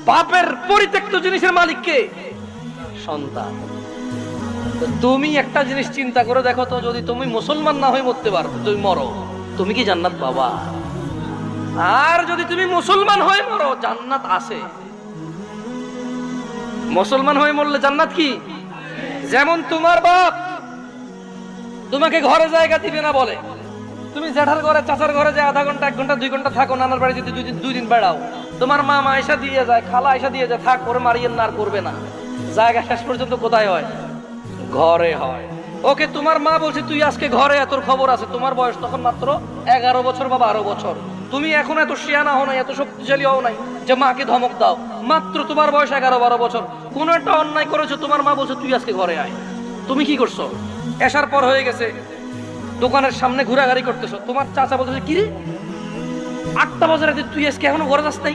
বাপের পরিত্যক্ত জিনিসের মালিক কে? সন্তান। তুমি একটা জিনিস চিন্তা করে দেখো তো, যদি তুমি মুসলমান না হয়ে মরতে পারো, তুমি মরো, তুমি কি জান্নাত পাবা? আর যদি তুমি মুসলমান হয়ে মরো, জান্নাত আছে। মুসলমান হয়ে মরলে জান্নাত কি? যেমন তোমার বাপ তোমাকে ঘরে জায়গা দিবে না বলে, তুমি জেঠার ঘরে চাচার ঘরে যে আধা ঘন্টা 1 ঘন্টা 2 ঘন্টা থাকো, নানার বাড়ি যদি 2 দিন বেড়াও, তোমার মা আয়সা দিয়ে যায়, খালা আয়সা দিয়ে যায়, থাক করে মারিয়েন না, আর করবে না। জায়গা শেষ পর্যন্ত কোথায় হয়? ঘরে হয়। ওকে, তোমার মা বলছে তুই আজকে ঘরে, তোর খবর আছে। তোমার বয়স তখন মাত্র 11 বছর বা 12 বছর। তুমি এখন এত শিয়ানা হও নাই, এত শক্তিশালী হও নাই যে মাকে ধমক দাও। মাত্র তোমার বয়স 11-12 বছর। কোন একটা অন্যায় করেছো, তোমার মা বলছে তুই আজকে ঘরে আয়। তুমি কি করছো? এসার পর হয়ে গেছে, দোকানের সামনে ঘোরাঘুরি করতেছো। তোমার চাচা বলতেছে কি রে, 8টা বাজার তুই আজকে এখনো ঘরে যাস নাই?